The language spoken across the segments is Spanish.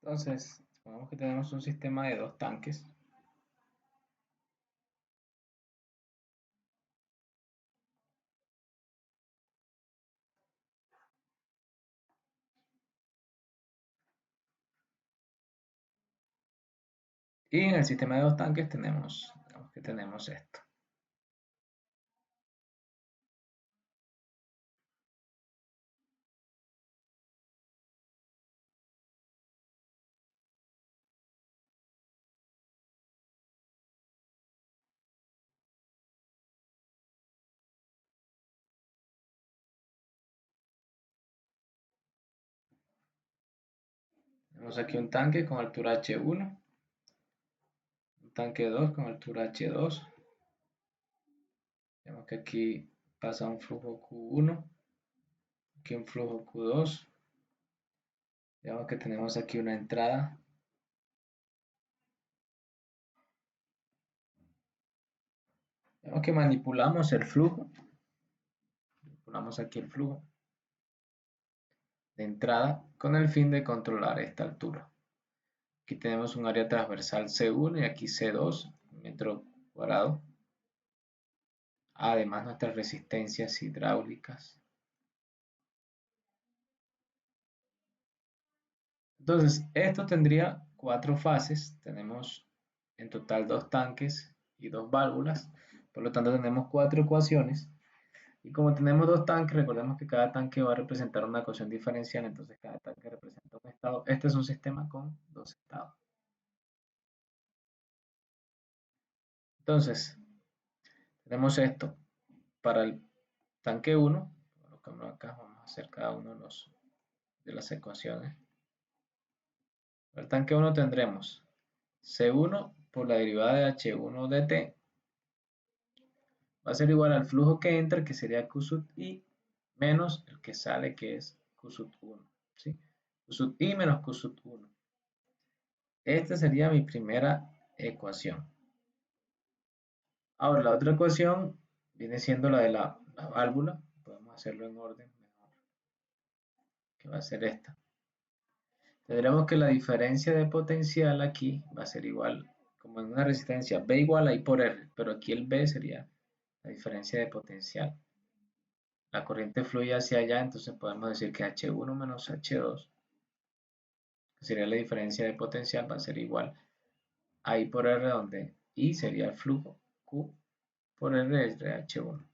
Entonces, supongamos que tenemos un sistema de dos tanques. Y en el sistema de dos tanques digamos que tenemos esto. Tenemos aquí un tanque con altura H1, un tanque 2 con altura H2. Vemos que aquí pasa un flujo Q1, aquí un flujo Q2. Vemos que tenemos aquí una entrada. Vemos que manipulamos el flujo. Manipulamos aquí el flujo de entrada con el fin de controlar esta altura. Aquí tenemos un área transversal C1 y aquí C2, metro cuadrado. Además, nuestras resistencias hidráulicas. Entonces, esto tendría cuatro fases. Tenemos en total dos tanques y dos válvulas. Por lo tanto, tenemos cuatro ecuaciones. Y como tenemos dos tanques, recordemos que cada tanque va a representar una ecuación diferencial. Entonces, cada tanque representa un estado. Este es un sistema con dos estados. Entonces, tenemos esto para el tanque 1. Acá vamos a hacer cada uno de las ecuaciones. Para el tanque 1 tendremos C1 por la derivada de H1 de T va a ser igual al flujo que entra, que sería Q sub I, menos el que sale, que es Q sub 1. ¿Sí? Q sub I menos Q sub 1. Esta sería mi primera ecuación. Ahora, la otra ecuación viene siendo la de la válvula. Podemos hacerlo en orden mejor, que va a ser esta. Tendremos que la diferencia de potencial aquí va a ser igual, como en una resistencia, B igual a I por R, pero aquí el B sería la diferencia de potencial. La corriente fluye hacia allá, entonces podemos decir que H1 menos H2, que sería la diferencia de potencial, va a ser igual a I por R, donde I sería el flujo, Q por R es de H1.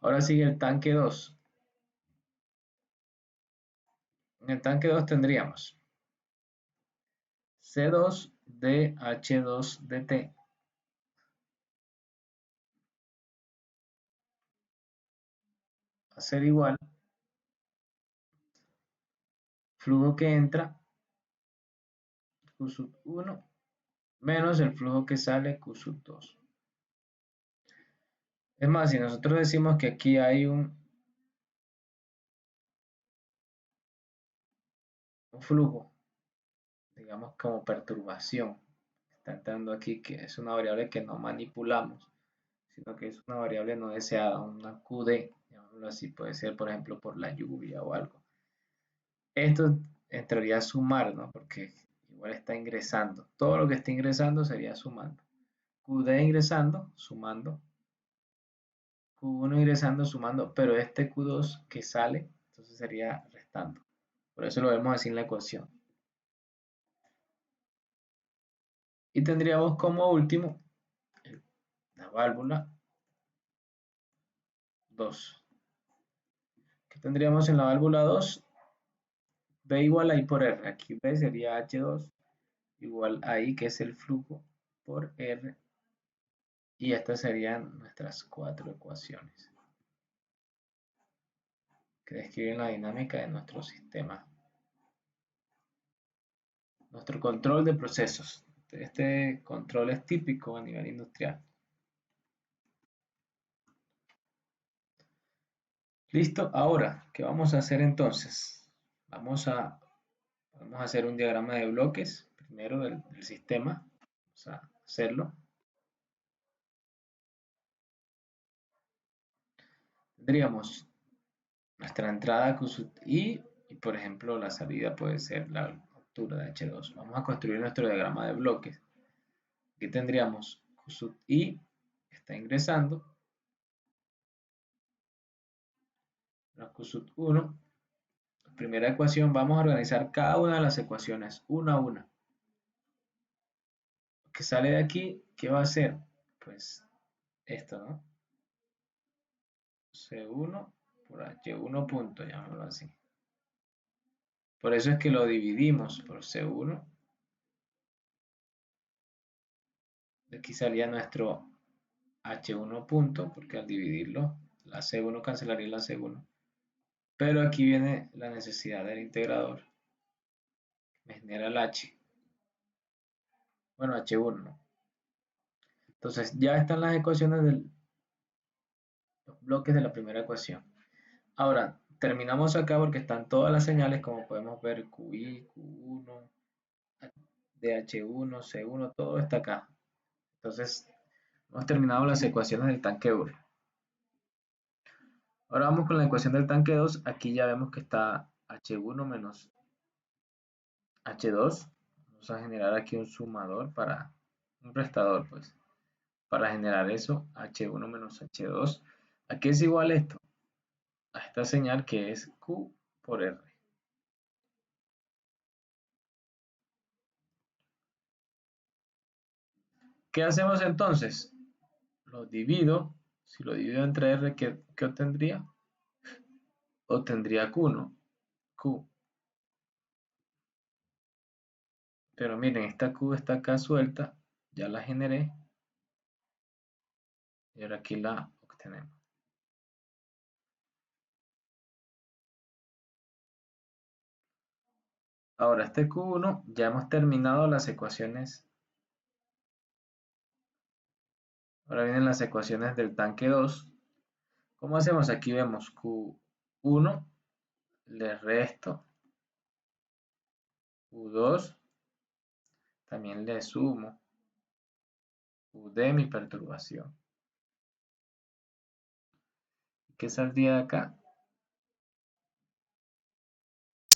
Ahora sigue el tanque 2. En el tanque 2 tendríamos C2 de H2 de T va a ser igual flujo que entra Q sub 1 menos el flujo que sale Q sub 2. Es más, si nosotros decimos que aquí hay un flujo, digamos como perturbación, está entrando aquí, que es una variable que no manipulamos, sino que es una variable no deseada, una QD, llamémoslo así, puede ser por ejemplo por la lluvia o algo. Esto entraría a sumar, ¿no? Porque igual está ingresando. Todo lo que está ingresando sería sumando. QD ingresando, sumando. Q1 ingresando, sumando, pero este Q2 que sale, entonces sería restando. Por eso lo vemos así en la ecuación. Y tendríamos como último la válvula 2. ¿Qué tendríamos en la válvula 2? B igual a I por R. Aquí B sería H2 igual a I, que es el flujo, por R. Y estas serían nuestras cuatro ecuaciones que describen la dinámica de nuestro sistema. Nuestro control de procesos. Este control es típico a nivel industrial. Listo, ahora, ¿qué vamos a hacer entonces? Vamos a hacer un diagrama de bloques, primero del sistema. Vamos a hacerlo. Tendríamos nuestra entrada Q sub I y por ejemplo la salida puede ser la altura de H2. Vamos a construir nuestro diagrama de bloques. Aquí tendríamos Q sub I que está ingresando, la Q sub 1. Primera ecuación, vamos a organizar cada una de las ecuaciones una a una. Lo que sale de aquí, ¿qué va a ser? Pues esto, ¿no? C1 por H1 punto, llamémoslo así. Por eso es que lo dividimos por C1. De aquí salía nuestro H1 punto, porque al dividirlo, la C1 cancelaría la C1. Pero aquí viene la necesidad del integrador. Me genera el H. Bueno, H1, ¿no? Entonces ya están las ecuaciones de los bloques de la primera ecuación. Ahora, terminamos acá porque están todas las señales, como podemos ver, QI, Q1, DH1, C1, todo está acá. Entonces, hemos terminado las ecuaciones del tanque 1. Ahora vamos con la ecuación del tanque 2. Aquí ya vemos que está H1 menos H2. Vamos a generar aquí un sumador para un restador, pues. Para generar eso, H1 menos H2. ¿A qué es igual esto? A esta señal que es Q por R. ¿Qué hacemos entonces? Lo divido. Si lo divido entre R, ¿qué obtendría? Obtendría Q, ¿no? Q. Pero miren, esta Q está acá suelta. Ya la generé. Y ahora aquí la obtenemos. Ahora este Q1, ya hemos terminado las ecuaciones. Ahora vienen las ecuaciones del tanque 2. ¿Cómo hacemos? Aquí vemos Q1, le resto Q2, también le sumo QD, mi perturbación. ¿Qué saldría de acá?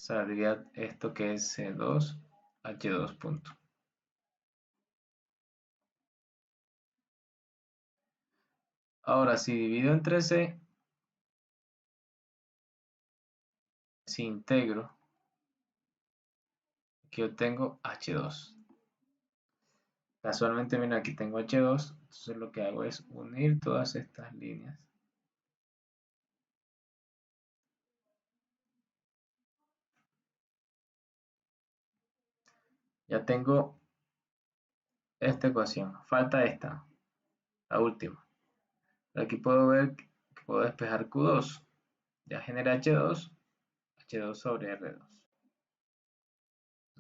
Saldría esto que es C2, H2 punto. Ahora, si divido entre C, si integro, aquí obtengo H2. Casualmente, miren, aquí tengo H2, entonces lo que hago es unir todas estas líneas. Ya tengo esta ecuación, falta esta, la última. Aquí puedo ver que puedo despejar Q2, ya genera H2, H2 sobre R2.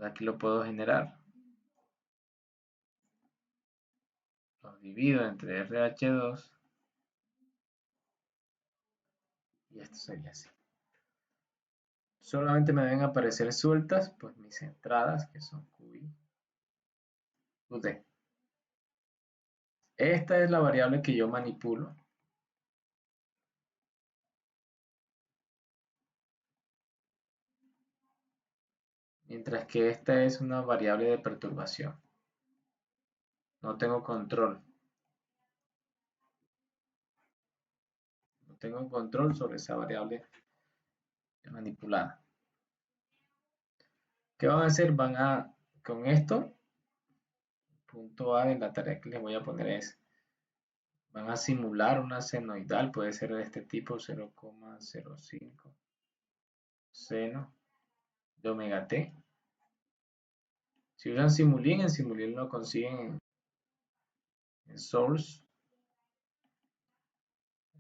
Aquí lo puedo generar. Lo divido entre RH2 y esto sería así. Solamente me deben aparecer sueltas pues mis entradas que son QI, QD. Esta es la variable que yo manipulo. Mientras que esta es una variable de perturbación. No tengo control. No tengo control sobre esa variable manipulada. ¿Qué van a hacer? Con esto, punto A de la tarea que les voy a poner es, van a simular una senoidal, puede ser de este tipo, 0,05 seno de omega t. Si usan Simulink, en Simulink lo consiguen en Source.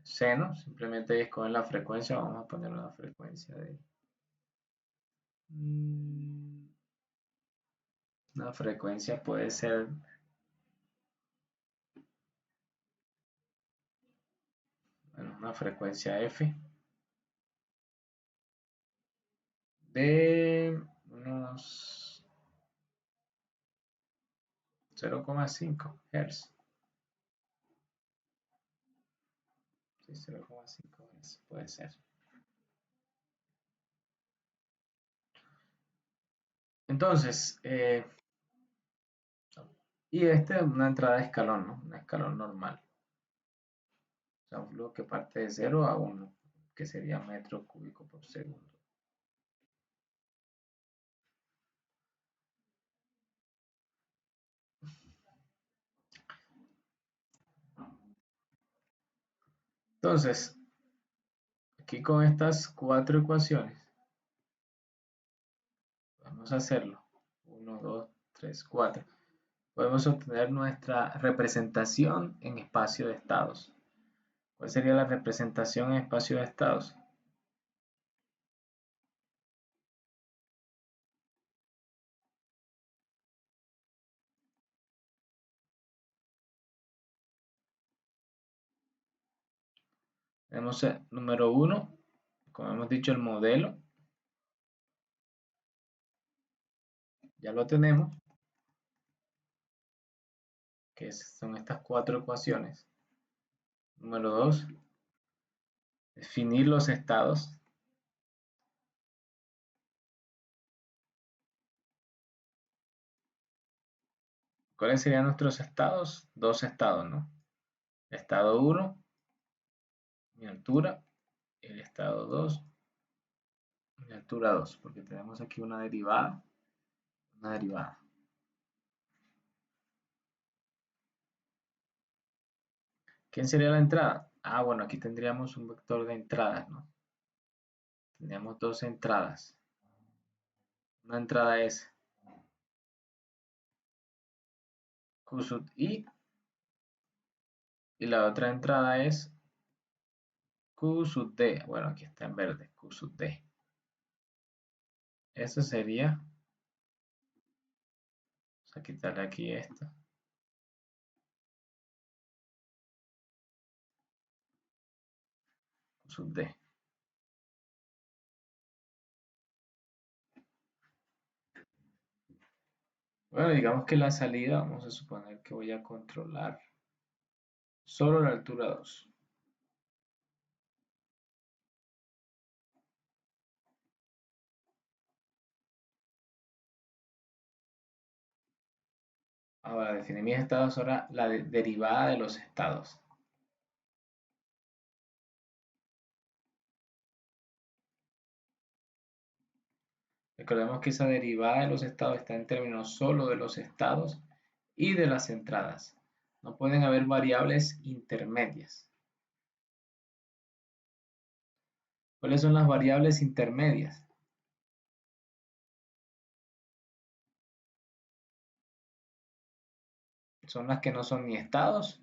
Seno, simplemente escogen la frecuencia, vamos a poner una frecuencia de... Una frecuencia puede ser... Bueno, una frecuencia F de unos 0,5 Hz. Sí, 0,5 Hz puede ser. Entonces, y este es una entrada de escalón, ¿no? Un escalón normal. O sea, un flujo que parte de 0 a 1, que sería metro cúbico por segundo. Entonces, aquí con estas cuatro ecuaciones, vamos a hacerlo. 1, 2, 3, 4. Podemos obtener nuestra representación en espacio de estados. ¿Cuál sería la representación en espacio de estados? Tenemos el número 1, como hemos dicho, el modelo. Ya lo tenemos, que son estas cuatro ecuaciones. Número 2, definir los estados. ¿Cuáles serían nuestros estados? Dos estados, ¿no? Estado 1, mi altura, el estado 2, mi altura 2, porque tenemos aquí una derivada, una derivada. ¿Quién sería la entrada? Ah, bueno, aquí tendríamos un vector de entradas, ¿no? Tendríamos dos entradas. Una entrada es Q sub I y la otra entrada es Q sub D. Bueno, aquí está en verde, Q sub D. Eso sería, vamos a quitarle aquí esto, Q sub D. Bueno, digamos que la salida, vamos a suponer que voy a controlar solo la altura 2. Ahora, definir mis estados, ahora la derivada de los estados. Recordemos que esa derivada de los estados está en términos solo de los estados y de las entradas. No pueden haber variables intermedias. ¿Cuáles son las variables intermedias? Son las que no son ni estados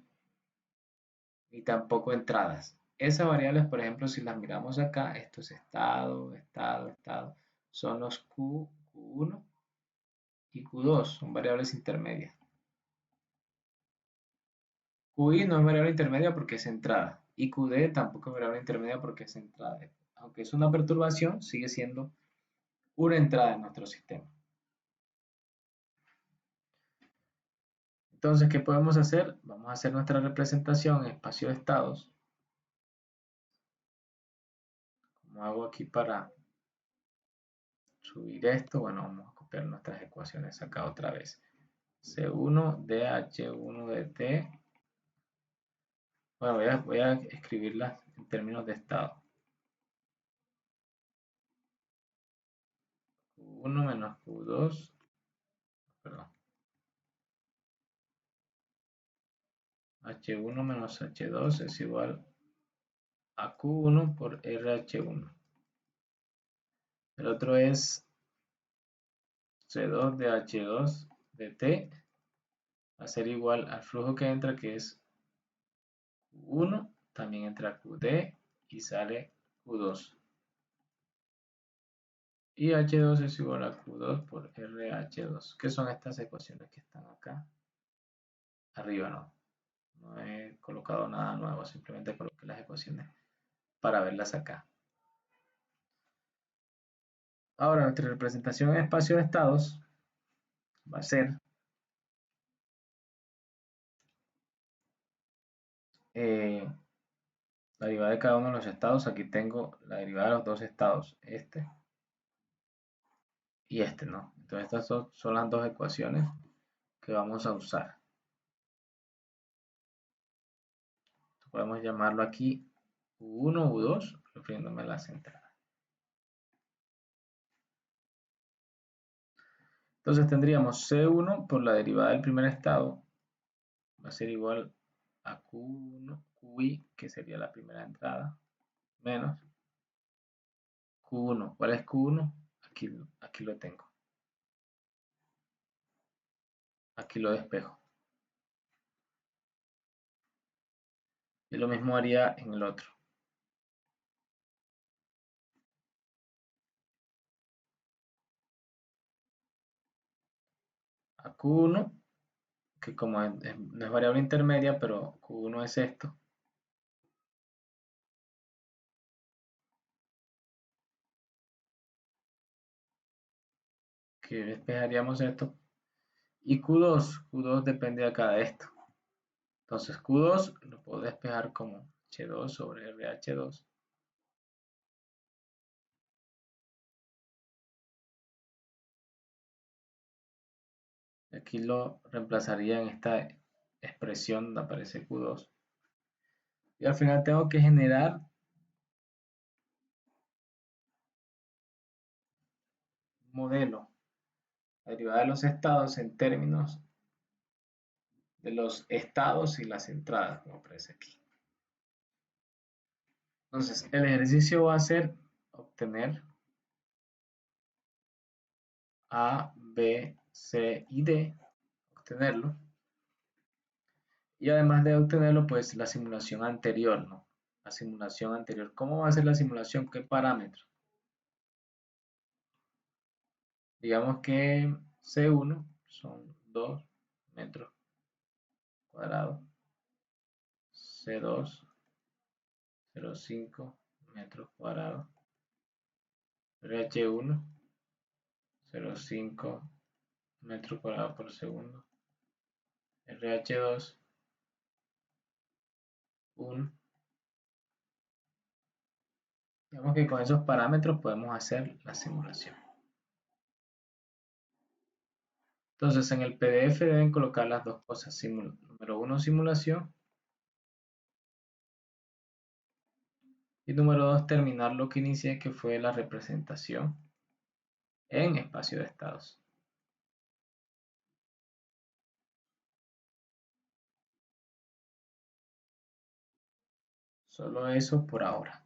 ni tampoco entradas. Esas variables, por ejemplo, si las miramos acá, esto es estado, estado, estado, son los Q1 y Q2, son variables intermedias. QI no es variable intermedia porque es entrada y QD tampoco es variable intermedia porque es entrada. Aunque es una perturbación, sigue siendo una entrada en nuestro sistema. Entonces, ¿qué podemos hacer? Vamos a hacer nuestra representación en espacio de estados. Como hago aquí para subir esto, bueno, vamos a copiar nuestras ecuaciones acá otra vez. C1 DH1 dt. Bueno, voy a escribirlas en términos de estado. Q1 menos Q2, perdón. H1 menos H2 es igual a Q1 por RH1. El otro es C2 de H2 de T va a ser igual al flujo que entra, que es Q1, también entra QD y sale Q2. Y H2 es igual a Q2 por RH2, que son estas ecuaciones que están acá arriba, ¿no? No he colocado nada nuevo, simplemente coloqué las ecuaciones para verlas acá. Ahora, nuestra representación en espacio de estados va a ser la derivada de cada uno de los estados. Aquí tengo la derivada de los dos estados. Este y este no. Entonces estas son las dos ecuaciones que vamos a usar. Podemos llamarlo aquí U1, U2, refiriéndome a las entradas. Entonces tendríamos C1 por la derivada del primer estado, va a ser igual a Q1, QI, que sería la primera entrada, menos Q1. ¿Cuál es Q1? Aquí lo tengo. Aquí lo despejo. Y lo mismo haría en el otro. A Q1, que como no es variable intermedia, pero Q1 es esto. Que despejaríamos esto. Y Q2 depende acá de esto. Entonces Q2 lo puedo despejar como H2 sobre RH2. Aquí lo reemplazaría en esta expresión donde aparece Q2. Y al final tengo que generar un modelo, la derivada de los estados en términos de los estados y las entradas, como aparece aquí. Entonces, el ejercicio va a ser obtener A, B, C y D, obtenerlo. Y además de obtenerlo, pues la simulación anterior, ¿no? La simulación anterior. ¿Cómo va a ser la simulación? ¿Qué parámetros? Digamos que C1 son 2 metros cuadrados. C2, 0,5 metros cuadrados. RH1, 0,5 metros cuadrados por segundo. RH2, 1. Digamos que con esos parámetros podemos hacer la simulación. Entonces en el PDF deben colocar las dos cosas. Número 1, simulación. Y número 2, terminar lo que inicié, que fue la representación en espacio de estados. Solo eso por ahora.